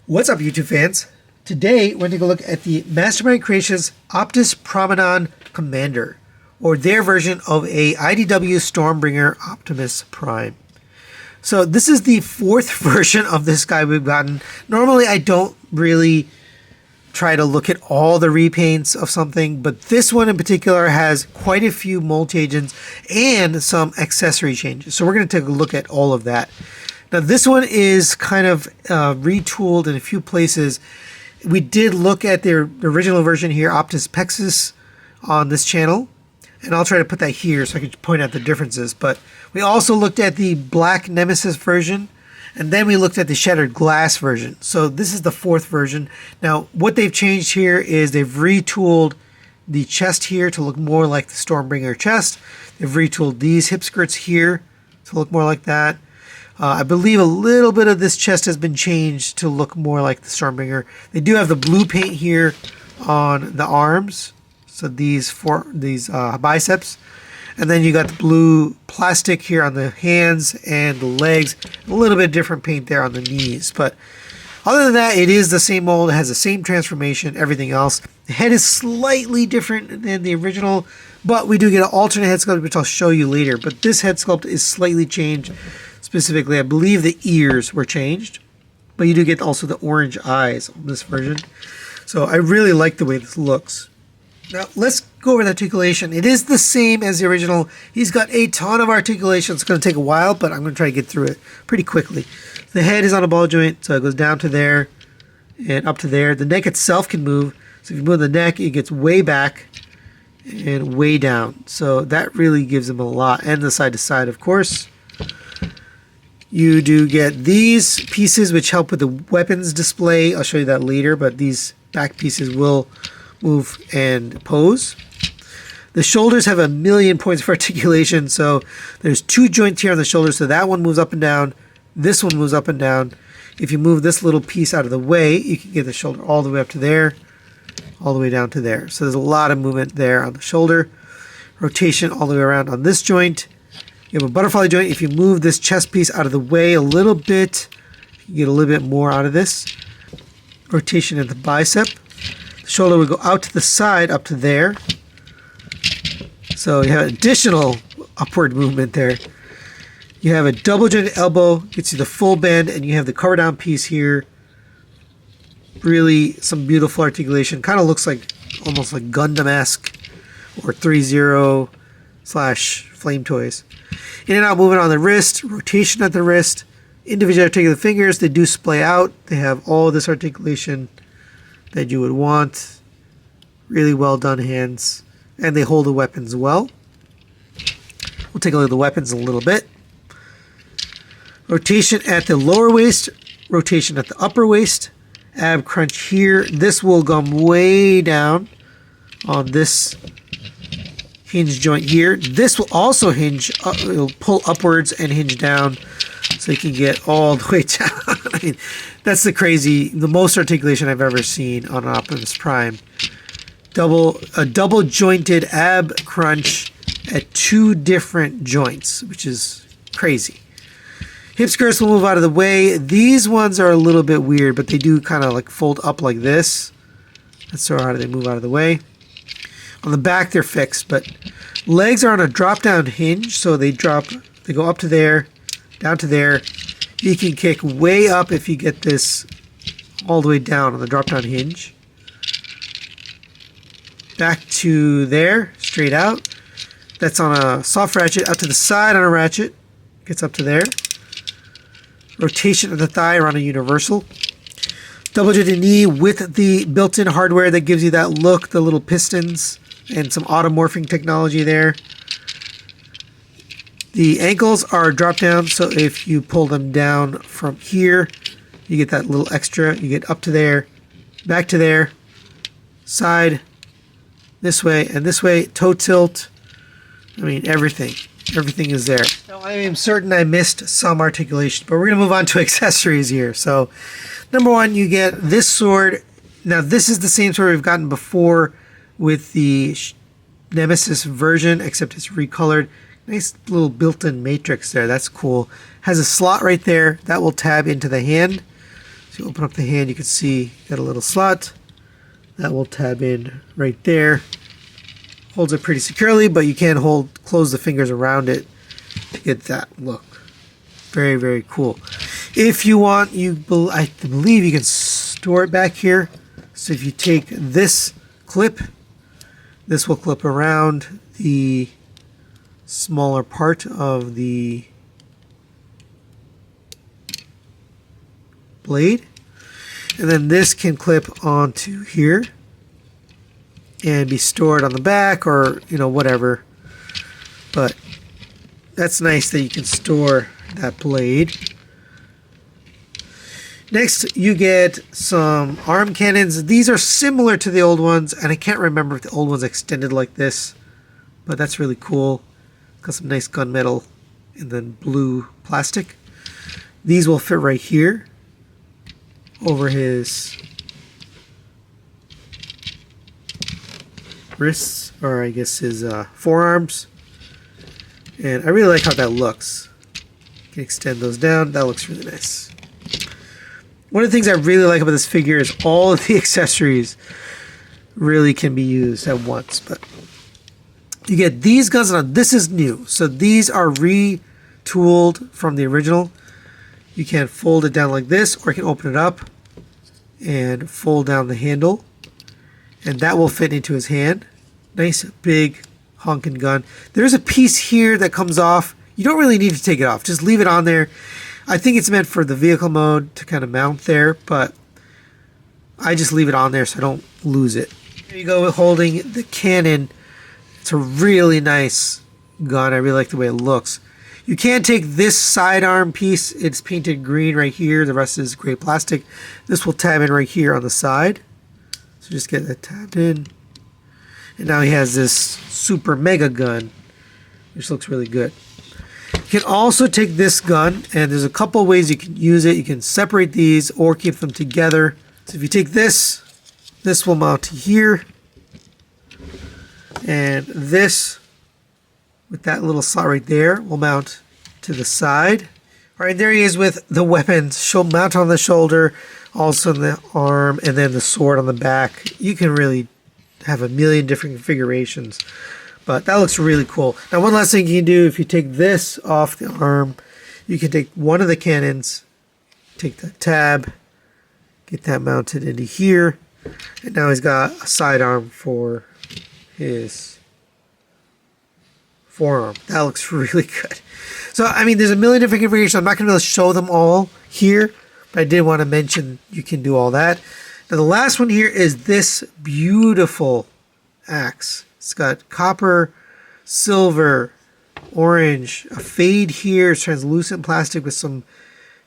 What's up, YouTube fans? Today, we're going to take a look at the Mastermind Creations Optus Prominon Commander, or their version of a IDW Stormbringer Optimus Prime. So this is the fourth version of this guy we've gotten. Normally, I don't really try to look at all the repaints of something, but this one in particular has quite a few multi-agents and some accessory changes. So we're going to take a look at all of that. Now this one is kind of retooled in a few places. We did look at the original version here, Optus Pexus, on this channel, and I'll try to put that here so I can point out the differences. But we also looked at the Black Nemesis version, and then we looked at the Shattered Glass version. So this is the fourth version. Now what they've changed here is they've retooled the chest here to look more like the Stormbringer chest. They've retooled these hip skirts here to look more like that. I believe a little bit of this chest has been changed to look more like the Stormbringer. They do have the blue paint here on the arms, so these biceps, and then you got the blue plastic here on the hands and the legs. A little bit different paint there on the knees, but other than that, it is the same mold. It has the same transformation, everything else. The head is slightly different than the original, but we do get an alternate head sculpt, which I'll show you later. But this head sculpt is slightly changed. Specifically, I believe the ears were changed, but you do get also the orange eyes on this version. So I really like the way this looks. Now let's go over the articulation. It is the same as the original. He's got a ton of articulation. It's going to take a while, but I'm going to try to get through it pretty quickly. The head is on a ball joint, so it goes down to there and up to there. The neck itself can move. So if you move the neck, it gets way back and way down. So that really gives him a lot. And the side to side, of course. You do get these pieces which help with the weapons display. I'll show you that later, but these back pieces will move and pose. The shoulders have a million points of articulation, so there's two joints here on the shoulders, so that one moves up and down. This one moves up and down. If you move this little piece out of the way, you can get the shoulder all the way up to there, all the way down to there. So there's a lot of movement there on the shoulder. Rotation all the way around on this joint. You have a butterfly joint. If you move this chest piece out of the way a little bit, you get a little bit more out of this. Rotation at the bicep. The shoulder will go out to the side, up to there. So you have additional upward movement there. You have a double jointed elbow, gets you the full bend, and you have the cover down piece here. Really some beautiful articulation. Kind of looks like almost like Gundam-esque or 3-0/Flame Toys. In and out movement on the wrist, rotation at the wrist, individual articulate fingers, they do splay out. They have all this articulation that you would want. Really well done hands. And they hold the weapons well. We'll take a look at the weapons in a little bit. Rotation at the lower waist, rotation at the upper waist. Ab crunch here. This will come way down on this hinge joint here. This will also hinge, it'll pull upwards and hinge down, so you can get all the way down. I mean, that's the most articulation I've ever seen on an Optimus Prime. A double jointed ab crunch at two different joints, which is crazy. Hip skirts will move out of the way. These ones are a little bit weird, but they do kind of like fold up like this. That's how they move out of the way. On the back, they're fixed, but legs are on a drop-down hinge, so they go up to there, down to there. You can kick way up if you get this all the way down on the drop-down hinge. Back to there, straight out. That's on a soft ratchet, out to the side on a ratchet. Gets up to there. Rotation of the thigh around a universal. Double jointed knee with the built-in hardware that gives you that look, the little pistons, and some automorphing technology there. The ankles are drop down, so if you pull them down from here, you get that little extra. You get up to there, back to there, side, this way, and this way, toe tilt. I mean, everything is there. Now, I am certain I missed some articulation, but we're going to move on to accessories here. So, number one, you get this sword. Now, this is the same sword we've gotten before with the Nemesis version, except it's recolored. Nice little built-in matrix there. That's cool. Has a slot right there that will tab into the hand. So you open up the hand, you can see got a little slot that will tab in right there. Holds it pretty securely, but you can close the fingers around it to get that look. Very, very cool. If you want, I believe you can store it back here. So if you take this clip, this will clip around the smaller part of the blade. And then this can clip onto here and be stored on the back, or whatever. But that's nice that you can store that blade. Next, you get some arm cannons. These are similar to the old ones, and I can't remember if the old ones extended like this, but that's really cool. Got some nice gunmetal and then blue plastic. These will fit right here over his wrists, or I guess his forearms. And I really like how that looks. You can extend those down. That looks really nice. One of the things I really like about this figure is all of the accessories really can be used at once. But you get these guns. Now this is new, so these are retooled from the original. You can fold it down like this, or you can open it up and fold down the handle, and that will fit into his hand. Nice big honking gun. There's a piece here that comes off. You don't really need to take it off. Just leave it on there. I think it's meant for the vehicle mode to kind of mount there, but I just leave it on there so I don't lose it. Here you go, holding the cannon. It's a really nice gun. I really like the way it looks. You can take this sidearm piece. It's painted green right here. The rest is gray plastic. This will tab in right here on the side. So just get that tabbed in. And now he has this super mega gun, which looks really good. You can also take this gun, and there's a couple ways you can use it. You can separate these or keep them together. So if you take this, this will mount to here. And this, with that little slot right there, will mount to the side. All right, there he is with the weapons. She'll mount on the shoulder, also on the arm, and then the sword on the back. You can really have a million different configurations, but that looks really cool. Now, one last thing you can do, if you take this off the arm, you can take one of the cannons, take that tab, get that mounted into here, and now he's got a sidearm for his forearm. That looks really good. So, I mean, there's a million different configurations. I'm not going to be able to show them all here, but I did want to mention you can do all that. Now, the last one here is this beautiful axe. It's got copper, silver, orange, a fade here. It's translucent plastic with some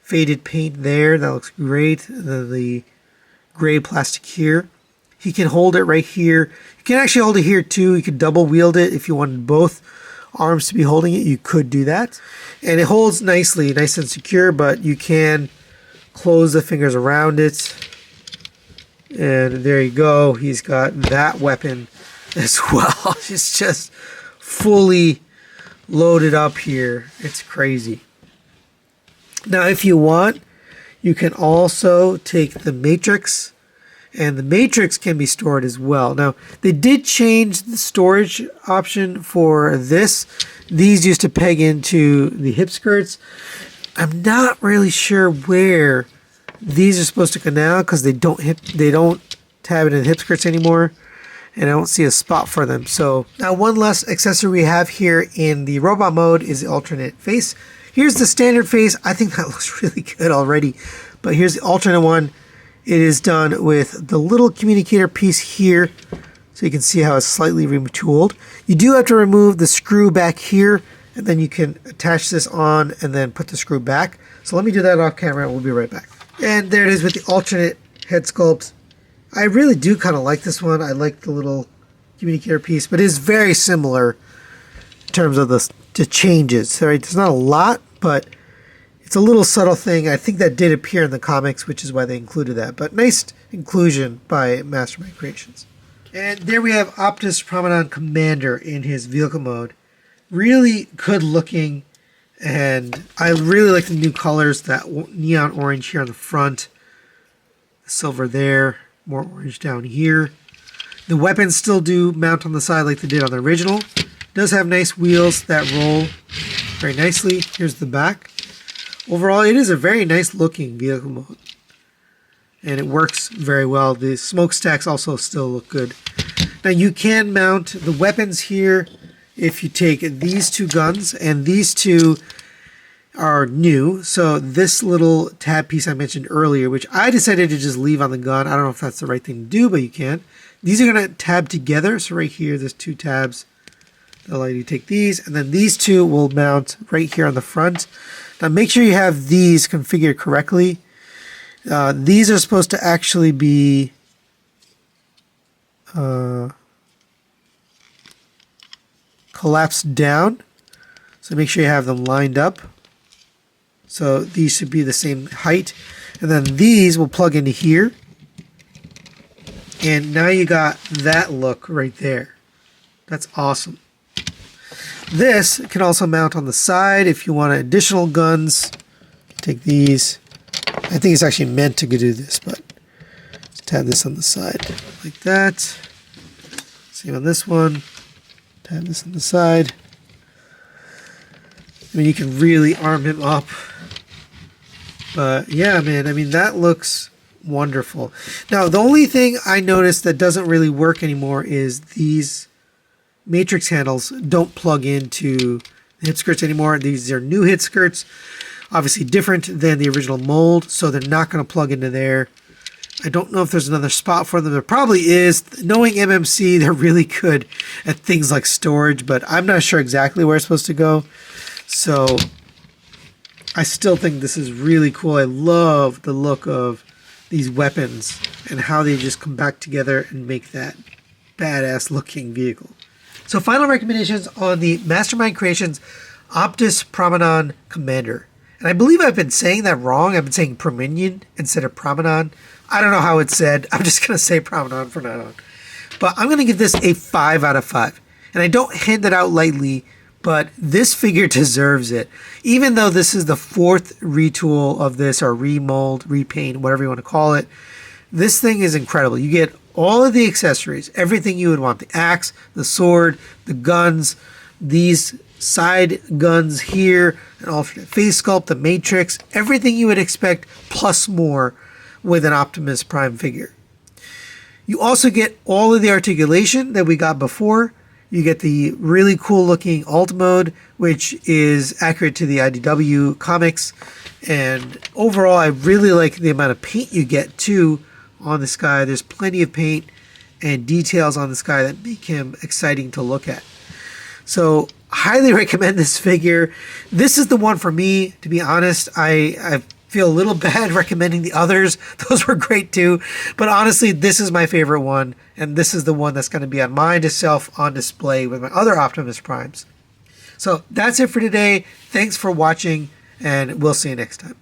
faded paint there. That looks great. And then the gray plastic here. He can hold it right here. You can actually hold it here too. You could double wield it if you wanted both arms to be holding it. You could do that. And it holds nicely, nice and secure, but you can close the fingers around it. And there you go. He's got that weapon as well. It's just fully loaded up here. It's crazy. Now, if you want, you can also take the matrix, and the matrix can be stored as well. Now, they did change the storage option for this. These used to peg into the hip skirts. I'm not really sure where these are supposed to go now, because they don't tab it in the hip skirts anymore, and I don't see a spot for them. So now, one last accessory we have here in the robot mode is the alternate face. Here's the standard face. I think that looks really good already, but here's the alternate one. It is done with the little communicator piece here, so you can see how it's slightly retooled. You do have to remove the screw back here, and then you can attach this on and then put the screw back. So let me do that off camera, and we'll be right back. And there it is with the alternate head sculpt. I really do kind of like this one. I like the little communicator piece, but it is very similar in terms of the changes. Right? There's not a lot, but it's a little subtle thing. I think that did appear in the comics, which is why they included that. But nice inclusion by Mastermind Creations. And there we have Optus Prominon Commander in his vehicle mode. Really good looking, and I really like the new colors, that neon orange here on the front silver there, more orange down here. The weapons still do mount on the side like they did on the original. It does have nice wheels that roll very nicely. Here's the back. Overall, it is a very nice looking vehicle mode. And it works very well. The smokestacks also still look good. Now you can mount the weapons here if you take these two guns, and these two are new. So this little tab piece I mentioned earlier, which I decided to just leave on the gun. I don't know if that's the right thing to do, but you can. These are going to tab together. So right here, there's two tabs that allow you to take these, and then these two will mount right here on the front. Now make sure you have these configured correctly. These are supposed to actually be collapsed down, so make sure you have them lined up. So these should be the same height, and then these will plug into here, and now you got that look right there. That's awesome. This can also mount on the side if you want additional guns. Take these. I think it's actually meant to do this, but just tab this on the side like that. Same on this one. Tab this on the side. I mean, you can really arm him up. But yeah, man, I mean, that looks wonderful. Now, the only thing I noticed that doesn't really work anymore is these matrix handles don't plug into the hip skirts anymore. These are new hip skirts. Obviously different than the original mold, so they're not going to plug into there. I don't know if there's another spot for them. There probably is. Knowing MMC, they're really good at things like storage, but I'm not sure exactly where it's supposed to go. So I still think this is really cool. I love the look of these weapons and how they just come back together and make that badass looking vehicle. So final recommendations on the Mastermind Creations Optus Prominon Commander. And I believe I've been saying that wrong. I've been saying Prominon instead of Prominon. I don't know how it's said. I'm just going to say Prominon from now on. But I'm going to give this a 5 out of 5. And I don't hand it out lightly, but this figure deserves it. Even though this is the 4th retool of this, or remold, repaint, whatever you want to call it, this thing is incredible. You get all of the accessories, everything you would want. The axe, the sword, the guns, these side guns here, an alternate face sculpt, the matrix, everything you would expect plus more with an Optimus Prime figure. You also get all of the articulation that we got before. You get the really cool looking alt mode, which is accurate to the IDW comics. And overall, I really like the amount of paint you get too on this guy. There's plenty of paint and details on this guy that make him exciting to look at. So highly recommend this figure. This is the one for me, to be honest. I feel a little bad recommending the others. Those were great too. But honestly, this is my favorite one. And this is the one that's going to be on my shelf on display with my other Optimus Primes. So that's it for today. Thanks for watching, and we'll see you next time.